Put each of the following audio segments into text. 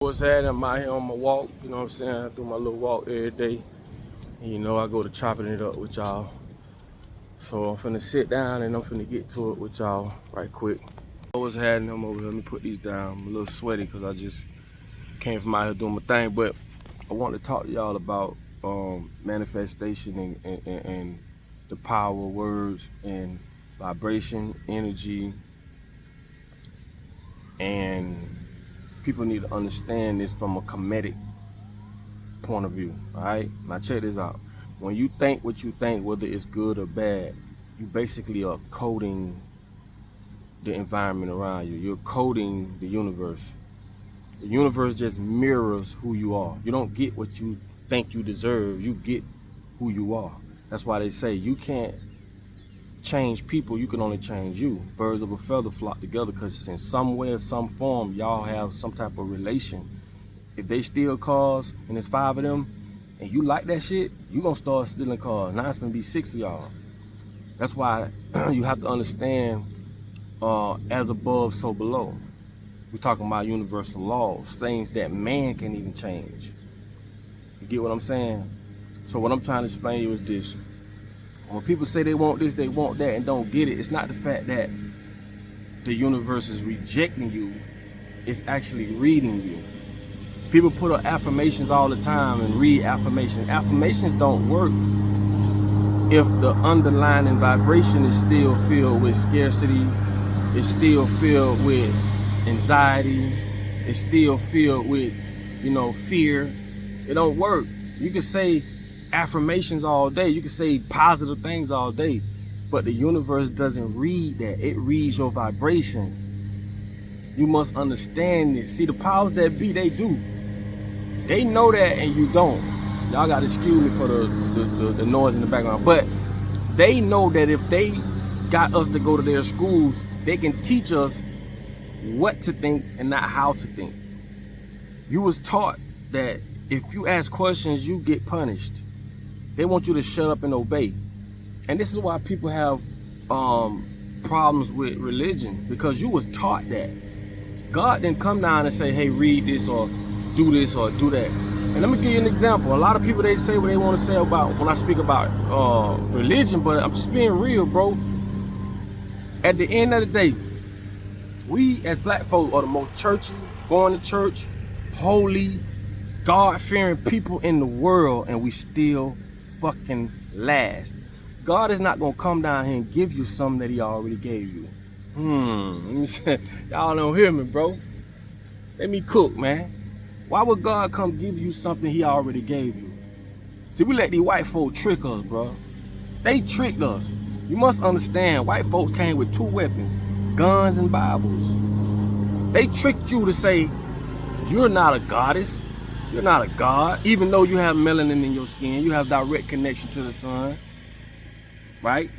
What's happening? I'm out here on my walk, you know what I'm saying? I do my little walk every day. And you know, I go to chopping it up with y'all. So I'm finna sit down and I'm finna get to it with y'all right quick. What's happening? I'm over here. Let me put these down. I'm a little sweaty because I just came from out here doing my thing. But I want to talk to y'all about manifestation and the power of words and vibration, energy, and people need to understand this from a comedic point of view. All right, now check this out. When you think what you think, whether it's good or bad, you basically are coding the environment around you. You're coding the universe. The universe just mirrors who you are. You don't get what you think you deserve, you get who you are. That's why they say you can't change people, you can only change you. Birds of a feather flock together because in some way or some form y'all have some type of relation. If they steal cars and there's 5 of them and you like that shit, you gonna start stealing cars. Now it's gonna be 6 of y'all. That's why you have to understand as above, so below. We're talking about universal laws, things that man can't even change. You get what I'm saying? So what I'm trying to explain to you is this. When people say they want this, they want that, and don't get it, it's not the fact that the universe is rejecting you, it's actually reading you. People put up affirmations all the time and read affirmations. Affirmations don't work if the underlying vibration is still filled with scarcity, it's still filled with anxiety, it's still filled with, fear. It don't work. You can say affirmations all day, you can say positive things all day, but the universe doesn't read that. It reads your vibration. You must understand this. See, the powers that be, they do. They know that and you don't. Y'all gotta excuse me for the noise in the background, but they know that if they got us to go to their schools, they can teach us what to think and not how to think. You was taught that if you ask questions, you get punished. They want you to shut up and obey. And this is why people have problems with religion, because you was taught that. God didn't come down and say, hey, read this or do this or do that. And let me give you an example. A lot of people, they say what they want to say about when I speak about religion, but I'm just being real, bro. At the end of the day, we as black folk are the most churchy, going to church, holy, God-fearing people in the world, and we still fucking last. God is not gonna come down here and give you something that he already gave you. Let me say, y'all don't hear me, bro. Let me cook, man. Why would God come give you something he already gave you? See, we let these white folk trick us, bro. They tricked us. You must understand, white folks came with 2 weapons, guns and Bibles. They tricked you to say, you're not a goddess, you're not a god, even though you have melanin in your skin, you have direct connection to the sun, right?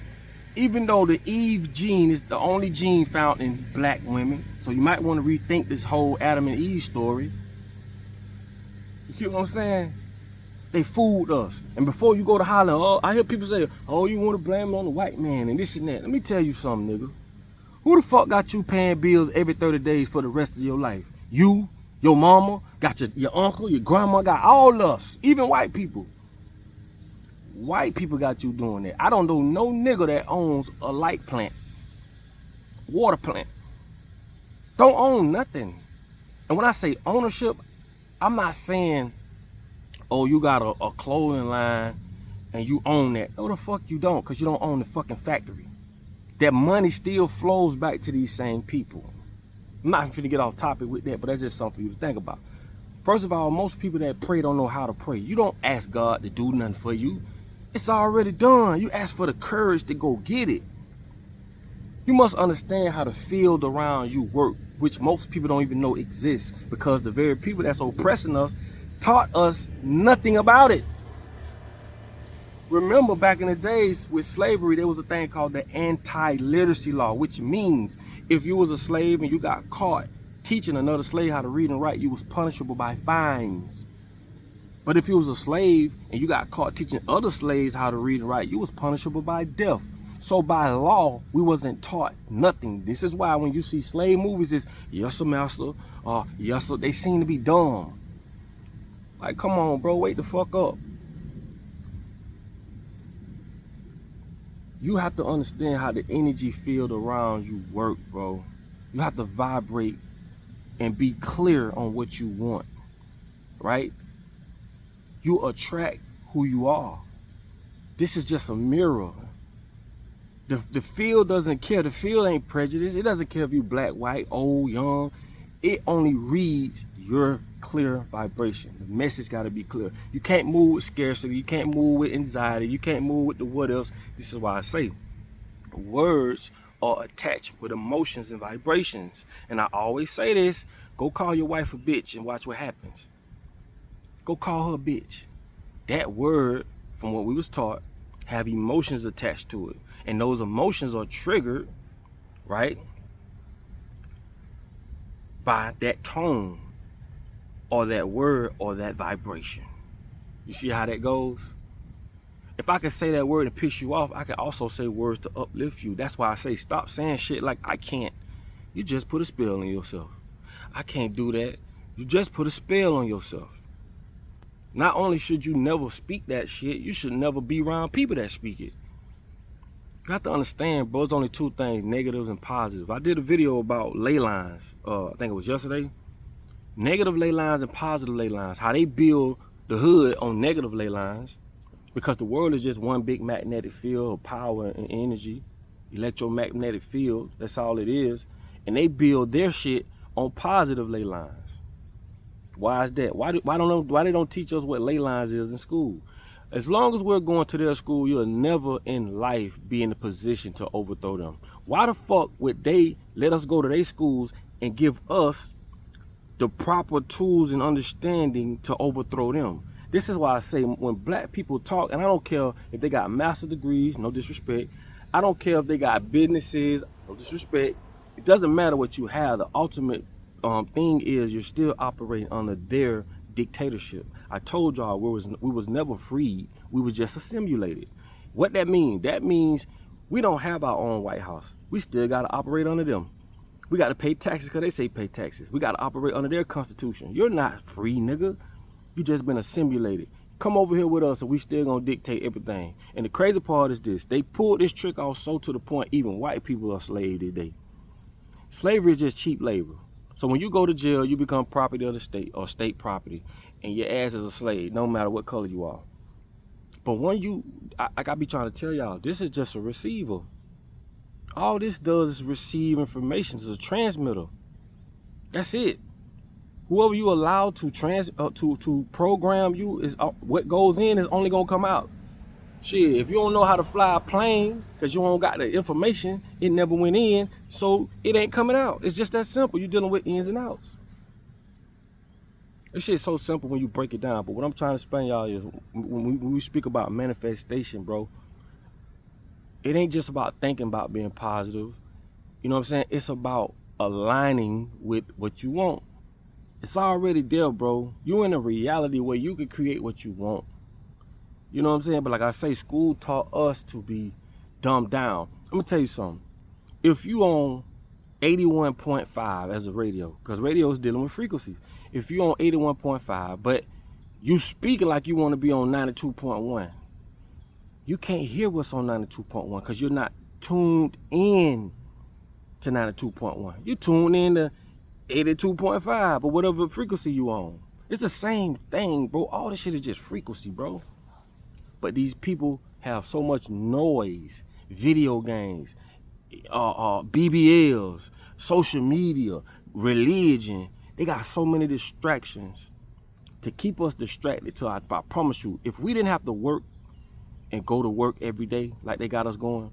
Even though the Eve gene is the only gene found in black women, so you might want to rethink this whole Adam and Eve story. You see what I'm saying? They fooled us. And before you go to holler, oh, I hear people say, oh, you want to blame it on the white man and this and that. Let me tell you something, nigga. Who the fuck got you paying bills every 30 days for the rest of your life? You, your mama, got your uncle, your grandma, got all us, even white people. White people got you doing that. I don't know no nigga that owns a light plant, water plant. Don't own nothing. And when I say ownership, I'm not saying, oh, you got a clothing line and you own that. No, the fuck you don't, because you don't own the fucking factory. That money still flows back to these same people. I'm not finna get off topic with that, but that's just something for you to think about. First of all, most people that pray don't know how to pray. You don't ask God to do nothing for you. It's already done. You ask for the courage to go get it. You must understand how the field around you work, which most people don't even know exists, because the very people that's oppressing us taught us nothing about it. Remember back in the days with slavery, there was a thing called the anti-literacy law, which means if you was a slave and you got caught teaching another slave how to read and write, you was punishable by fines. But if you was a slave and you got caught teaching other slaves how to read and write, you was punishable by death. So by law, we wasn't taught nothing. This is why when you see slave movies, it's yes, sir, master, Yes, so they seem to be dumb. Like, come on, bro, wake the fuck up. You have to understand how the energy field around you work, bro. You have to vibrate and be clear on what you want, right? You attract who you are. This is just a mirror. The field doesn't care. The field ain't prejudiced. It doesn't care if you black, white, old, young. It only reads your clear vibration. The message got to be clear. You can't move with scarcity. You can't move with anxiety. You can't move with the what else. This is why I say words are attached with emotions and vibrations. And I always say this, go call your wife a bitch and watch what happens. Go call her a bitch. That word, from what we was taught, have emotions attached to it. And those emotions are triggered, right, by that tone or that word or that vibration. You see how that goes? If I can say that word and piss you off, I can also say words to uplift you. That's why I say stop saying shit like I can't. You just put a spell on yourself. I can't do that. You just put a spell on yourself. Not only should you never speak that shit, you should never be around people that speak it. You have to understand, bro, it's only two things, negatives and positives. I did a video about ley lines, I think it was yesterday. Negative ley lines and positive ley lines, how they build the hood on negative ley lines, because the world is just one big magnetic field of power and energy, electromagnetic field, that's all it is. And they build their shit on positive ley lines. Why is that? Why they don't teach us what ley lines is in school? As long as we're going to their school, you'll never in life be in a position to overthrow them. Why the fuck would they let us go to their schools and give us the proper tools and understanding to overthrow them? This is why I say when black people talk, and I don't care if they got master's degrees, no disrespect. I don't care if they got businesses, no disrespect. It doesn't matter what you have. The ultimate thing is you're still operating under their dictatorship. I told y'all we was never freed. We was just assimilated. What that means? That means we don't have our own White House. We still got to operate under them. We got to pay taxes because they say pay taxes. We got to operate under their constitution. You're not free, nigga. You just been assimilated. Come over here with us and we still gonna dictate everything. And the crazy part is this. They pulled this trick off so to the point even white people are slaves today. Slavery is just cheap labor. So when you go to jail, you become property of the state or state property, and your ass is a slave, no matter what color you are. But when I be trying to tell y'all, this is just a receiver. All this does is receive information. It's a transmitter. That's it. Whoever you allow to to program you is what goes in is only gonna come out. Shit, if you don't know how to fly a plane because you don't got the information, it never went in, so it ain't coming out. It's just that simple. You're dealing with ins and outs. This shit's so simple when you break it down. But what I'm trying to explain y'all is when we speak about manifestation, bro, it ain't just about thinking about being positive. You know what I'm saying? It's about aligning with what you want. It's already there, bro. You in a reality where you can create what you want. You know what I'm saying? But like I say, school taught us to be dumbed down. I'm gonna tell you something. If you on 81.5 as a radio, because radio is dealing with frequencies. If you on 81.5, but you speaking like you want to be on 92.1, you can't hear what's on 92.1 because you're not tuned in to 92.1. You tuned in to 82.5 or whatever frequency you on. It's the same thing, bro. All this shit is just frequency, bro. But these people have so much noise, video games, BBLs, social media, religion. They got so many distractions to keep us distracted. So I promise you, if we didn't have to work and go to work every day like they got us going,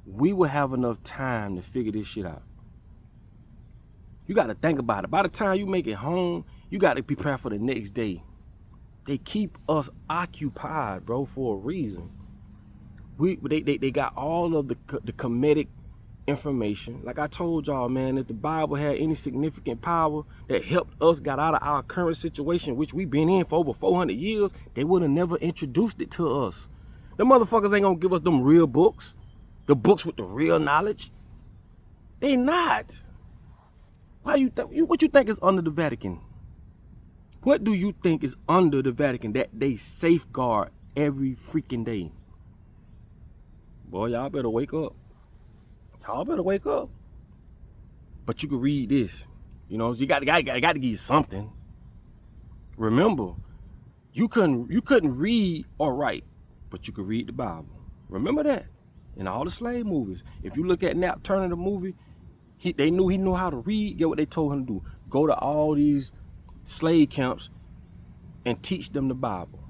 we would have enough time to figure this shit out. You got to think about it. By the time you make it home, you got to prepare for the next day. They keep us occupied, bro, for a reason. They got all of the comedic information. Like I told y'all, man, if the Bible had any significant power that helped us get out of our current situation, which we've been in for over 400 years, they would have never introduced it to us. The motherfuckers ain't gonna give us them real books, the books with the real knowledge. They not. What you think is under the Vatican? What do you think is under the Vatican that they safeguard every freaking day? Boy, y'all better wake up. Y'all better wake up. But you can read this. You know, you got to give you something. Remember, you couldn't read or write, but you could read the Bible. Remember that. In all the slave movies. If you look at Nat Turner, the movie, he knew how to read. Get what they told him to do. Go to all these slave camps and teach them the Bible.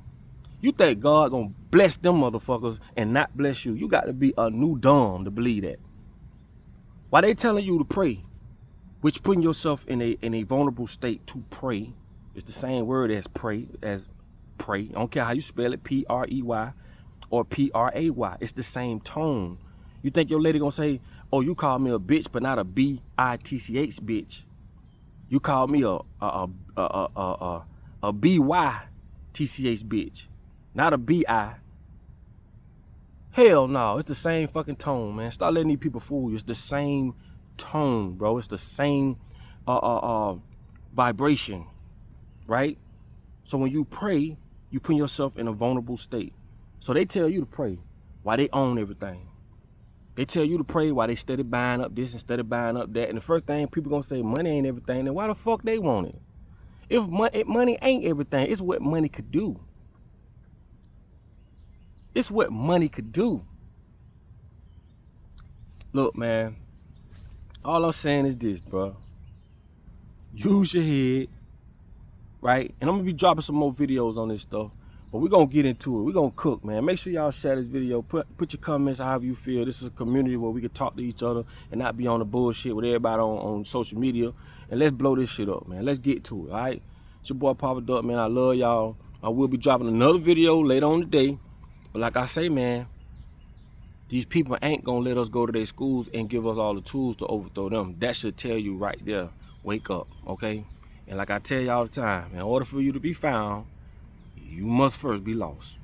You think God gonna bless them motherfuckers and not bless you? You got to be a new dumb to believe that. Why they telling you to pray, which putting yourself in a vulnerable state to pray, it's the same word as pray. I don't care how you spell it, P-R-E-Y or P-R-A-Y. It's the same tone. You think your lady gonna say, "Oh, you called me a bitch, but not a B-I-T-C-H bitch. You called me a B-Y-T-C-H bitch, not a B-I." Hell no, it's the same fucking tone, man. Stop letting these people fool you. It's the same tone, bro. It's the same vibration, right? So when you pray, you put yourself in a vulnerable state. So they tell you to pray while they own everything. They tell you to pray while they steady buying up this and steady buying up that. And the first thing people gonna say, money ain't everything. Then why the fuck they want it? If money ain't everything, it's what money could do. It's what money could do. Look, man, all I'm saying is this, bro. Use your head, right? And I'm gonna be dropping some more videos on this stuff, but we're gonna get into it. We're gonna cook, man. Make sure y'all share this video. Put your comments however you feel. This is a community where we can talk to each other and not be on the bullshit with everybody on social media. And let's blow this shit up, man. Let's get to it, all right? It's your boy Papa Duck, man. I love y'all. I will be dropping another video later on today. But like I say, man, these people ain't gonna let us go to their schools and give us all the tools to overthrow them. That should tell you right there, wake up, okay? And like I tell you all the time, in order for you to be found, you must first be lost.